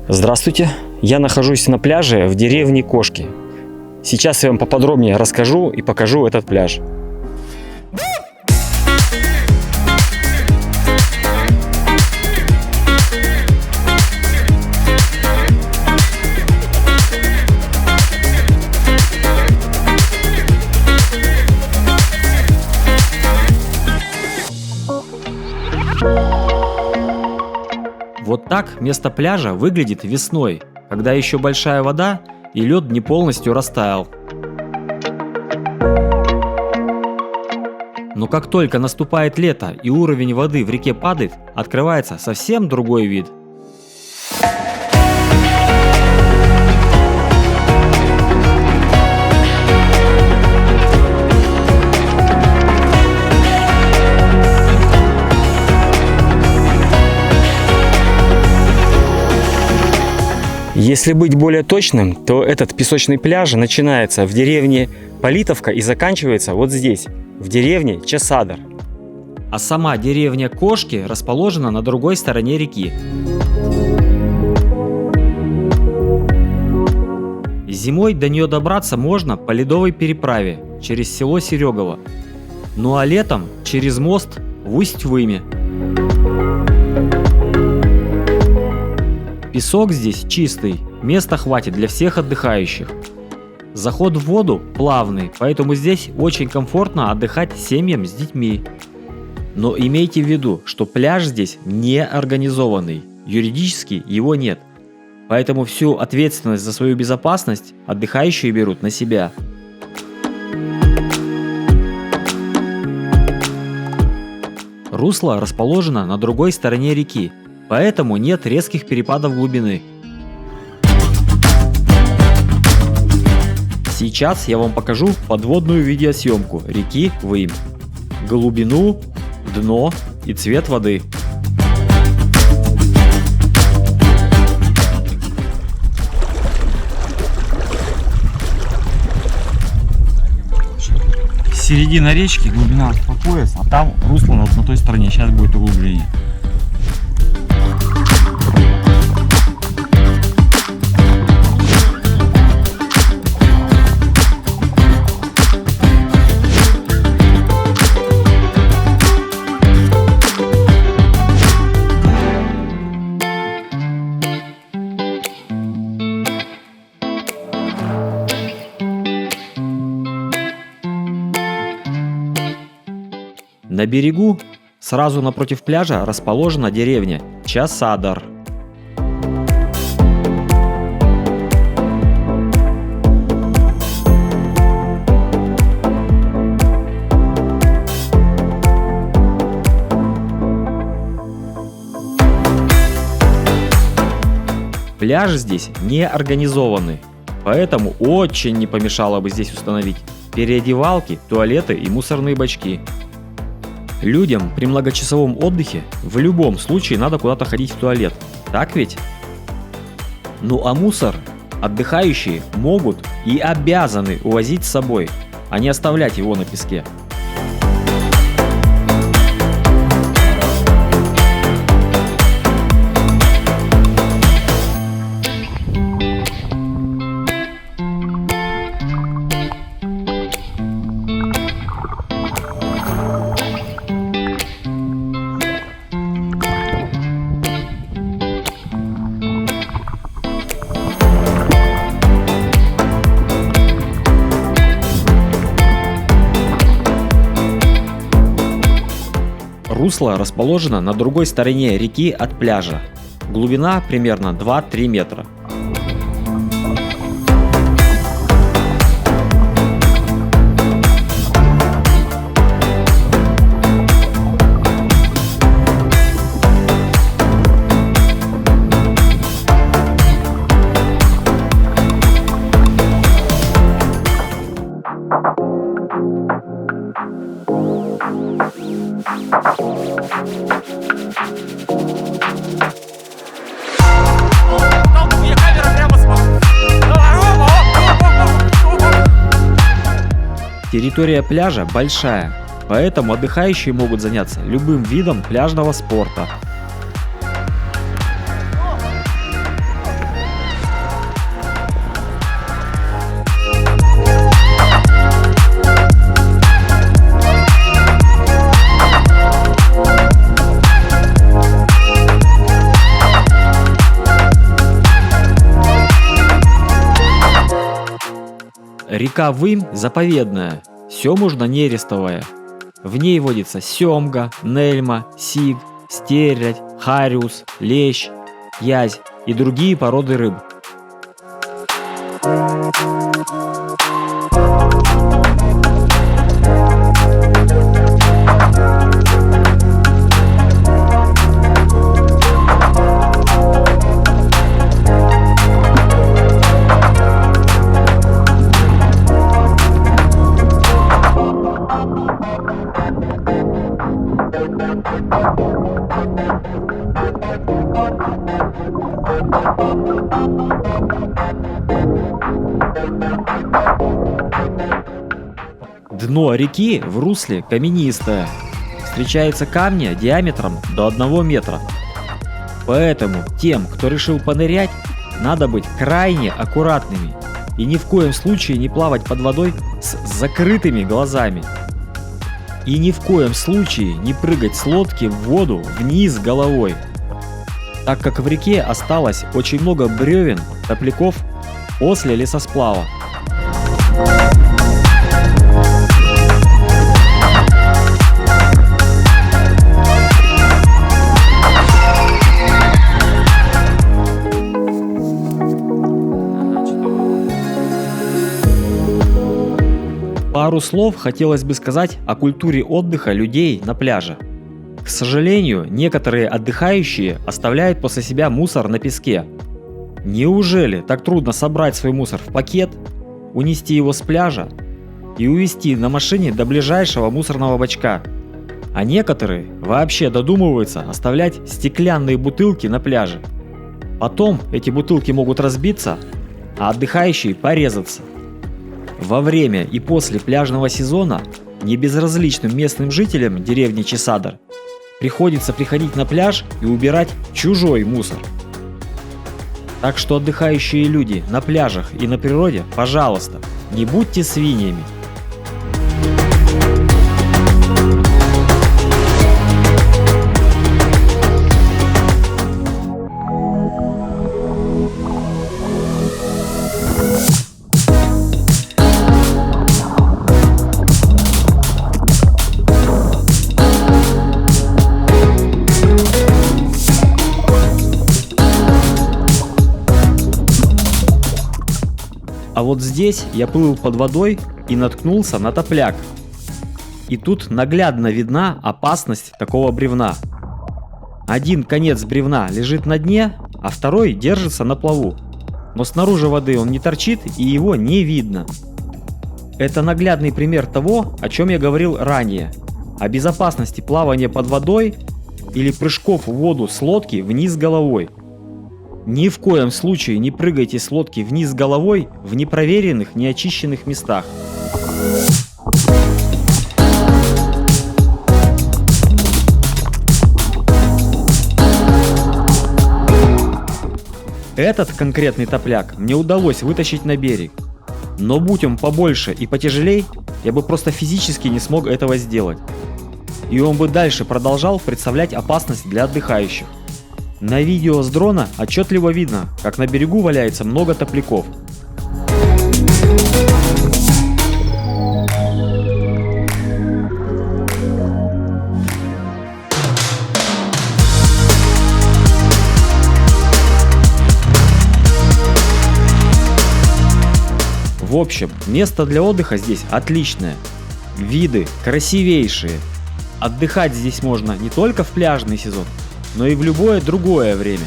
Здравствуйте, я нахожусь на пляже в деревне Кошки. Сейчас я вам поподробнее расскажу и покажу этот пляж. Вот так место пляжа выглядит весной, когда еще большая вода и лед не полностью растаял. Но как только наступает лето и уровень воды в реке падает, открывается совсем другой вид. Если быть более точным, то этот песочный пляж начинается в деревне Политовка и заканчивается вот здесь, в деревне Часадар. А сама деревня Кошки расположена на другой стороне реки. Зимой до нее добраться можно по ледовой переправе через село Серегово, ну а летом через мост в Усть-Выме. Песок здесь чистый, места хватит для всех отдыхающих. Заход в воду плавный, поэтому здесь очень комфортно отдыхать семьям с детьми. Но имейте в виду, что пляж здесь не организованный, юридически его нет. Поэтому всю ответственность за свою безопасность отдыхающие берут на себя. Русло расположено на другой стороне реки. Поэтому нет резких перепадов глубины. Сейчас я вам покажу подводную видеосъемку реки Выем. Глубину, дно и цвет воды. Середина речки, глубина по пояс, а там русло на той стороне. Сейчас будет углубление. На берегу, сразу напротив пляжа, расположена деревня Часадар. Пляж здесь не организованный, поэтому очень не помешало бы здесь установить переодевалки, туалеты и мусорные бачки. Людям при многочасовом отдыхе в любом случае надо куда-то ходить в туалет, так ведь? Ну а мусор отдыхающие могут и обязаны увозить с собой, а не оставлять его на песке. Русло расположено на другой стороне реки от пляжа. Глубина примерно 2-3 метра. Территория пляжа большая, поэтому отдыхающие могут заняться любым видом пляжного спорта. Река Вымь заповедная, семужно нерестовая. В ней водится семга, нельма, сиг, стерлядь, хариус, лещ, язь и другие породы рыб. Дно реки в русле каменистое. Встречаются камни диаметром до 1 метра. Поэтому тем, кто решил понырять, надо быть крайне аккуратными и ни в коем случае не плавать под водой с закрытыми глазами. И ни в коем случае не прыгать с лодки в воду вниз головой, так как в реке осталось очень много бревен, топляков после лесосплава. Пару слов хотелось бы сказать о культуре отдыха людей на пляже. К сожалению, некоторые отдыхающие оставляют после себя мусор на песке. Неужели так трудно собрать свой мусор в пакет, унести его с пляжа и увезти на машине до ближайшего мусорного бачка? А некоторые вообще додумываются оставлять стеклянные бутылки на пляже. Потом эти бутылки могут разбиться, а отдыхающие порезаться. Во время и после пляжного сезона небезразличным местным жителям деревни Чесадар приходится приходить на пляж и убирать чужой мусор. Так что отдыхающие люди на пляжах и на природе, пожалуйста, не будьте свиньями. А вот здесь я плыл под водой и наткнулся на топляк. И тут наглядно видна опасность такого бревна. Один конец бревна лежит на дне, а второй держится на плаву. Но снаружи воды он не торчит и его не видно. Это наглядный пример того, о чем я говорил ранее. О безопасности плавания под водой или прыжков в воду с лодки вниз головой. Ни в коем случае не прыгайте с лодки вниз головой в непроверенных, неочищенных местах. Этот конкретный топляк мне удалось вытащить на берег. Но будь он побольше и потяжелей, я бы просто физически не смог этого сделать. И он бы дальше продолжал представлять опасность для отдыхающих. На видео с дрона отчетливо видно, как на берегу валяется много топляков. В общем, место для отдыха здесь отличное. Виды красивейшие. Отдыхать здесь можно не только в пляжный сезон, но и в любое другое время.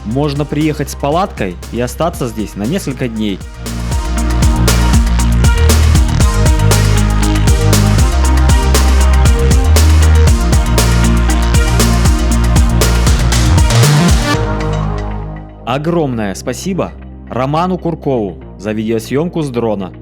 Можно приехать с палаткой и остаться здесь на несколько дней. Огромное спасибо Роману Куркову за видеосъемку с дрона.